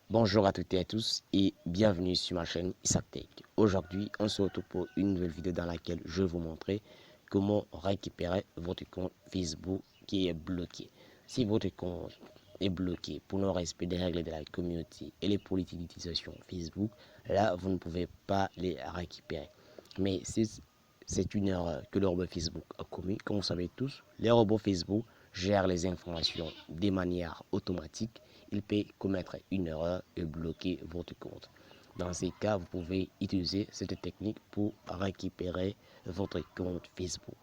Bonjour à toutes et à tous et bienvenue sur ma chaîne Isaac Tech. Aujourd'hui, on se retrouve pour une nouvelle vidéo dans laquelle je vais vous montrer comment récupérer votre compte Facebook qui est bloqué. Si votre compte est bloqué pour non-respect des règles de la communauté et les politiques d'utilisation Facebook, là, vous ne pouvez pas les récupérer. Mais c'est une erreur que le robot Facebook a commis. Comme vous savez tous, les robots Facebook gèrent les informations de manière automatique. Il peut commettre une erreur et bloquer votre compte. Dans ces cas, vous pouvez utiliser cette technique pour récupérer votre compte Facebook.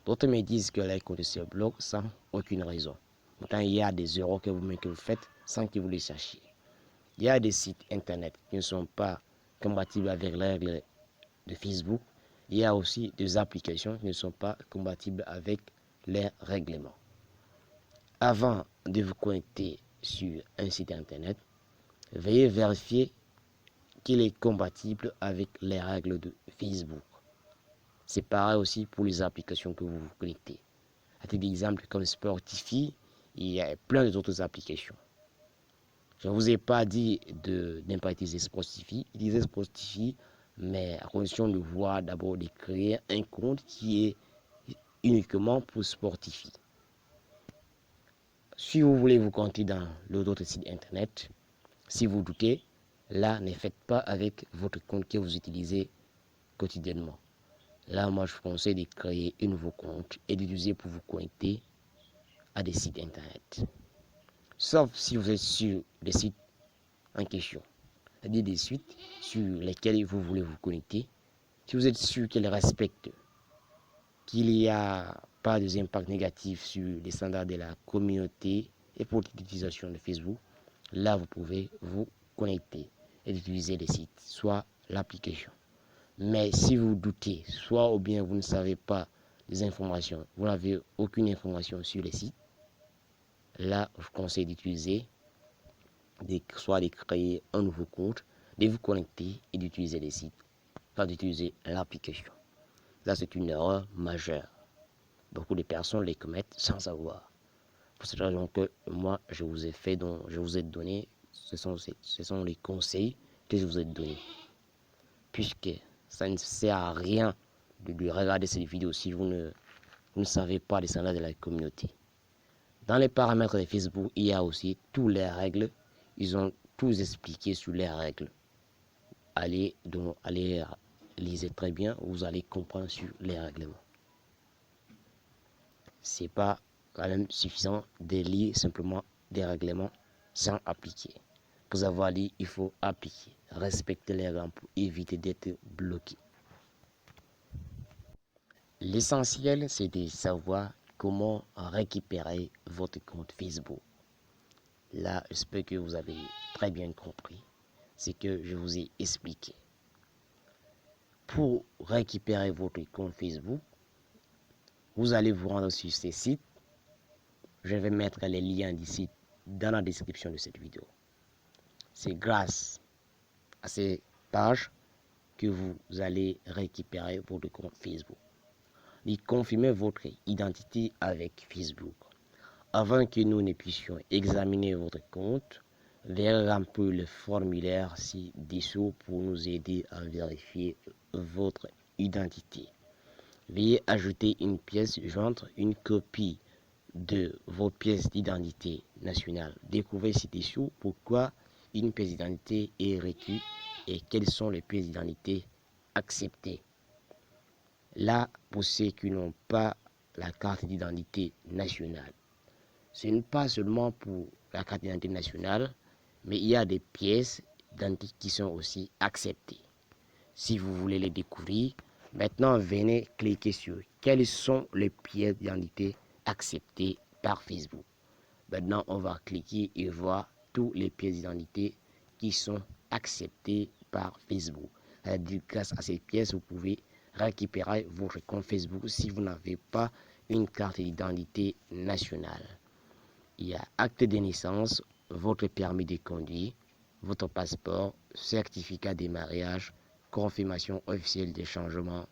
D'autres me disent que les comptes se bloquent sans aucune raison. Pourtant, il y a des erreurs que vous faites sans que vous les sachiez. Il y a des sites internet qui ne sont pas compatibles avec les règles de Facebook. Il y a aussi des applications qui ne sont pas compatibles avec les règlements. Avant de vous connecter sur un site internet, veuillez vérifier qu'il est compatible avec les règles de Facebook. C'est pareil aussi pour les applications que vous vous connectez. À titre d'exemple, comme Spotify, il y a plein d'autres applications. Je ne vous ai pas dit de ne pas utiliser Spotify. Utilisez Spotify, mais à condition de voir d'abord de créer un compte qui est uniquement pour Spotify. Si vous voulez vous connecter dans l'autre site internet, si vous doutez, là, ne faites pas avec votre compte que vous utilisez quotidiennement. Là, moi, je vous conseille de créer un nouveau compte et d'utiliser pour vous connecter à des sites internet. Sauf si vous êtes sur des sites en question, c'est-à-dire des sites sur lesquels vous voulez vous connecter. Si vous êtes sûr qu'ils respectent, qu'il n'y a pas de impact négatif sur les standards de la communauté et pour l'utilisation de Facebook, là, vous pouvez vous connecter et utiliser les sites, soit l'application. Mais si vous doutez, soit ou bien vous ne savez pas des informations, vous n'avez aucune information sur les sites, là, je vous conseille d'utiliser, soit de créer un nouveau compte, de vous connecter et d'utiliser les sites, pas d'utiliser l'application. Là, c'est une erreur majeure. Beaucoup de personnes les commettent sans savoir. Pour cette raison que moi, je vous ai fait, donc je vous ai donné, ce sont les conseils que je vous ai donnés. Puisque ça ne sert à rien de regarder cette vidéo si vous ne savez pas les standards de la communauté. Dans les paramètres de Facebook, il y a aussi toutes les règles. Ils ont tous expliqué sur les règles. Allez lisez très bien, vous allez comprendre sur les règlements. C'est pas quand même suffisant de lire simplement des règlements sans appliquer. Pour avoir lu, il faut appliquer, respecter les règles pour éviter d'être bloqué. L'essentiel, c'est de savoir comment récupérer votre compte Facebook. Là, j'espère que vous avez très bien compris ce que je vous ai expliqué. Pour récupérer votre compte Facebook, vous allez vous rendre sur ces sites. Je vais mettre les liens du site dans la description de cette vidéo. C'est grâce à ces pages que vous allez récupérer votre compte Facebook. Et confirmez votre identité avec Facebook. Avant que nous ne puissions examiner votre compte, veuillez remplir le formulaire ci-dessous pour nous aider à vérifier votre identité. Veuillez ajouter une pièce jointe, une copie de vos pièces d'identité nationale. Découvrez ci-dessous pourquoi une pièce d'identité est requise et quelles sont les pièces d'identité acceptées. Là, pour ceux qui n'ont pas la carte d'identité nationale, ce n'est pas seulement pour la carte d'identité nationale, mais il y a des pièces d'identité qui sont aussi acceptées. Si vous voulez les découvrir, maintenant venez cliquer sur quelles sont les pièces d'identité acceptées par Facebook. Maintenant, on va cliquer et voir toutes les pièces d'identité qui sont acceptées par Facebook. Grâce à ces pièces, vous pouvez récupérer votre compte Facebook si vous n'avez pas une carte d'identité nationale. Il y a acte de naissance, votre permis de conduire, votre passeport, certificat de mariage, confirmation officielle de changement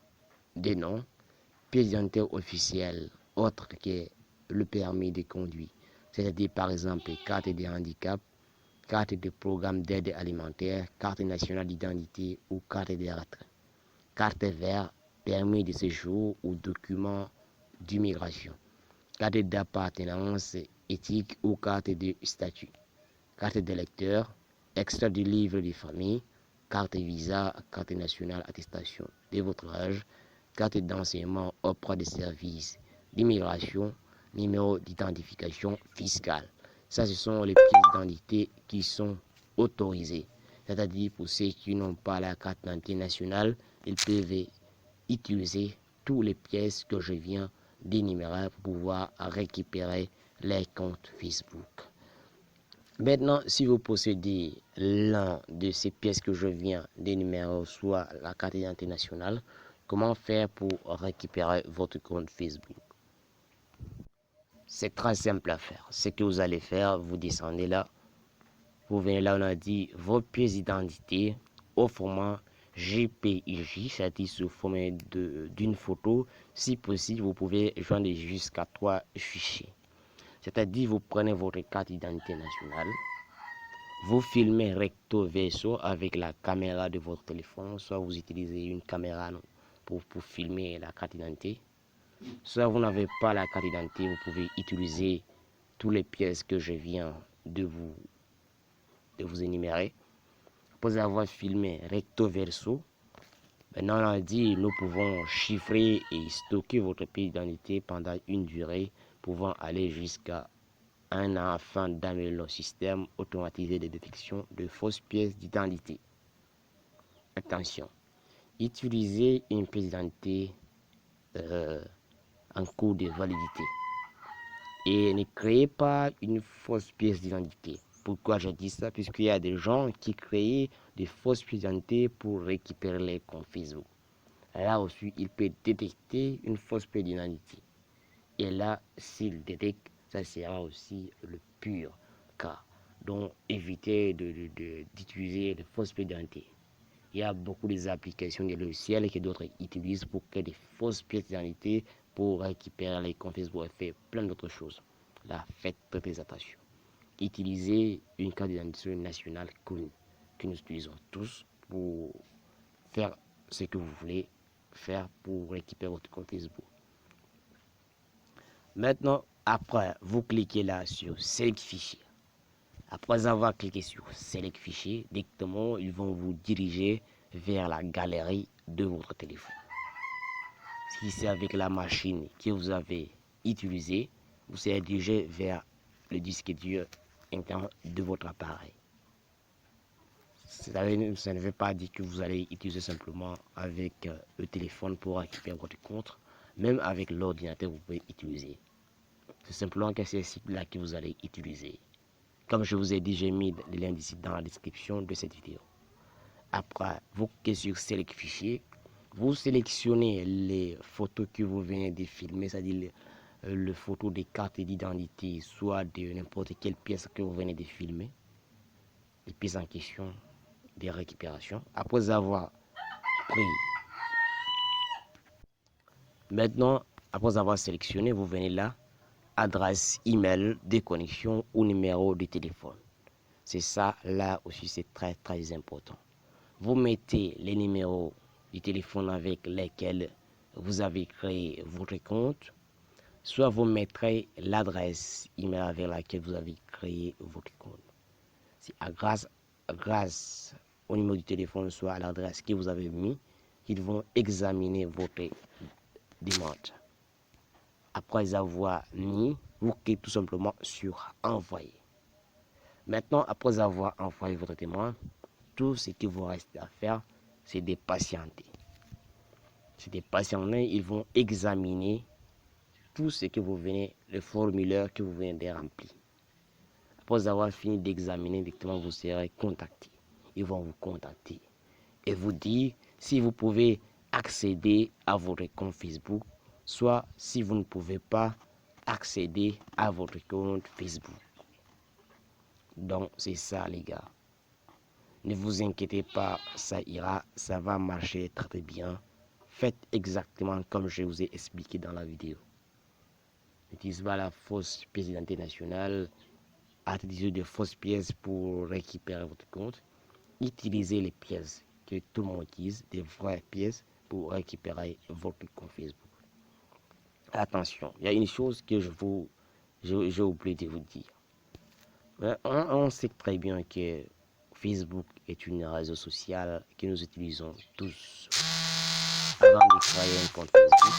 de nom, pièce d'identité officielle autre que le permis de conduire, c'est-à-dire par exemple carte de handicap, carte de programme d'aide alimentaire, carte nationale d'identité ou carte de retraite. Carte verte, permis de séjour ou document d'immigration. Carte d'appartenance éthique ou carte de statut. Carte d'électeur, extrait du livre de famille, carte visa, carte nationale attestation de votre âge, carte d'enseignement auprès des services d'immigration, numéro d'identification fiscale. Ça, ce sont les pièces d'identité qui sont autorisées. C'est-à-dire pour ceux qui n'ont pas la carte d'identité nationale, ils peuvent utiliser toutes les pièces que je viens d'énumérer pour pouvoir récupérer les comptes Facebook. Maintenant, si vous possédez l'un de ces pièces que je viens d'énumérer, soit la carte d'identité nationale, comment faire pour récupérer votre compte Facebook? C'est très simple à faire. Ce que vous allez faire, vous descendez là, vous venez là, on a dit vos pièces d'identité au format JPEG, c'est-à-dire sous format d'une photo. Si possible, vous pouvez joindre jusqu'à 3 fichiers. C'est-à-dire, vous prenez votre carte d'identité nationale, vous filmez recto verso avec la caméra de votre téléphone, soit vous utilisez une caméra pour filmer la carte d'identité, soit vous n'avez pas la carte d'identité, vous pouvez utiliser toutes les pièces que je viens de vous énumérer. Après avoir filmé recto verso, maintenant on a dit nous pouvons chiffrer et stocker votre pièce d'identité pendant une durée pouvant aller jusqu'à un an afin d'améliorer le système automatisé de détection de fausses pièces d'identité. Attention, utilisez une pièce d'identité en cours de validité et ne créez pas une fausse pièce d'identité. Pourquoi je dis ça? Puisqu'il y a des gens qui créent des fausses pièces d'identité pour récupérer les comptes Facebook. Là aussi, il peut détecter une fausse pièce d'identité. Et là, s'il détecte, ça sera aussi le pur cas. Donc, évitez d'utiliser de fausses pièces d'identité. Il y a beaucoup d'applications de logiciels que d'autres utilisent pour créer des fausses pièces d'identité pour récupérer les comptes Facebook et faire plein d'autres choses. Là, faites très attention. Utilisez une carte d'identité nationale connue que nous utilisons tous pour faire ce que vous voulez faire pour récupérer votre compte Facebook. Maintenant, après, vous cliquez là sur Select fichier. Après avoir cliqué sur Select fichier, directement, ils vont vous diriger vers la galerie de votre téléphone. Si c'est avec la machine que vous avez utilisée, vous serez dirigé vers le disque dur interne de votre appareil. Ça ne veut pas dire que vous allez utiliser simplement avec le téléphone pour récupérer votre compte. Même avec l'ordinateur, vous pouvez utiliser. C'est simplement que c'est ce site-là que vous allez utiliser. Comme je vous ai dit, j'ai mis le lien d'ici dans la description de cette vidéo. Après, vous cliquez sur Select fichier. Vous sélectionnez les photos que vous venez de filmer, c'est-à-dire les photos des cartes d'identité, soit de n'importe quelle pièce que vous venez de filmer, les pièces en question de récupération. Après avoir pris, maintenant, après avoir sélectionné, vous venez là, adresse email, déconnexion ou numéro de téléphone. C'est ça, là aussi, c'est très important. Vous mettez les numéros du téléphone avec lesquels vous avez créé votre compte, soit vous mettrez l'adresse email avec laquelle vous avez créé votre compte. C'est grâce au numéro du téléphone, soit à l'adresse que vous avez mis, qu'ils vont examiner votre demande. Après avoir mis, vous cliquez tout simplement sur envoyer. Maintenant, après avoir envoyé votre demande, tout ce qu'il vous reste à faire, c'est de patienter. C'est de patienter, ils vont examiner tout ce que vous venez, le formulaire que vous venez de remplir. Après avoir fini d'examiner, directement vous serez contacté. Ils vont vous contacter et vous dire si vous pouvez accéder à votre compte Facebook, soit si vous ne pouvez pas accéder à votre compte Facebook. Donc c'est ça les gars. Ne vous inquiétez pas, ça ira, ça va marcher très bien. Faites exactement comme je vous ai expliqué dans la vidéo. N'utilisez pas la fausse pièce d'identité nationale. à utiliser de fausses pièces pour récupérer votre compte. Utilisez les pièces que tout le monde utilise, des vraies pièces pour récupérer votre compte Facebook. Attention, il y a une chose que j'ai oublié de vous dire. On sait très bien que Facebook est une réseau social que nous utilisons tous avant de créer un compte Facebook.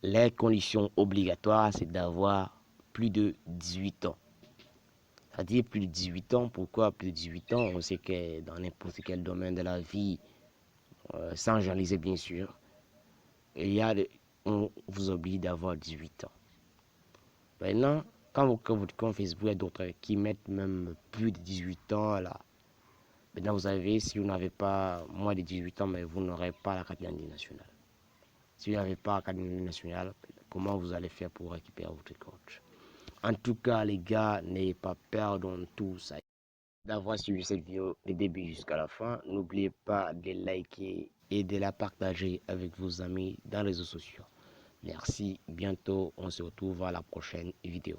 Les conditions obligatoires, c'est d'avoir plus de 18 ans. C'est-à-dire plus de 18 ans. Pourquoi plus de 18 ans? On sait que dans n'importe quel domaine de la vie, sans généraliser bien sûr, on vous oblige d'avoir 18 ans. Maintenant, quand vous créez votre compte Facebook, il y a d'autres qui mettent même plus de 18 ans là. Maintenant, vous savez, si vous n'avez pas moins de 18 ans, mais vous n'aurez pas la carte d'identité nationale. Si vous n'avez pas la carte d'identité nationale, comment vous allez faire pour récupérer votre compte? En tout cas, les gars, n'ayez pas peur dans tout ça. D'avoir suivi cette vidéo du début jusqu'à la fin. N'oubliez pas de liker et de la partager avec vos amis dans les réseaux sociaux. Merci, bientôt on se retrouve à la prochaine vidéo.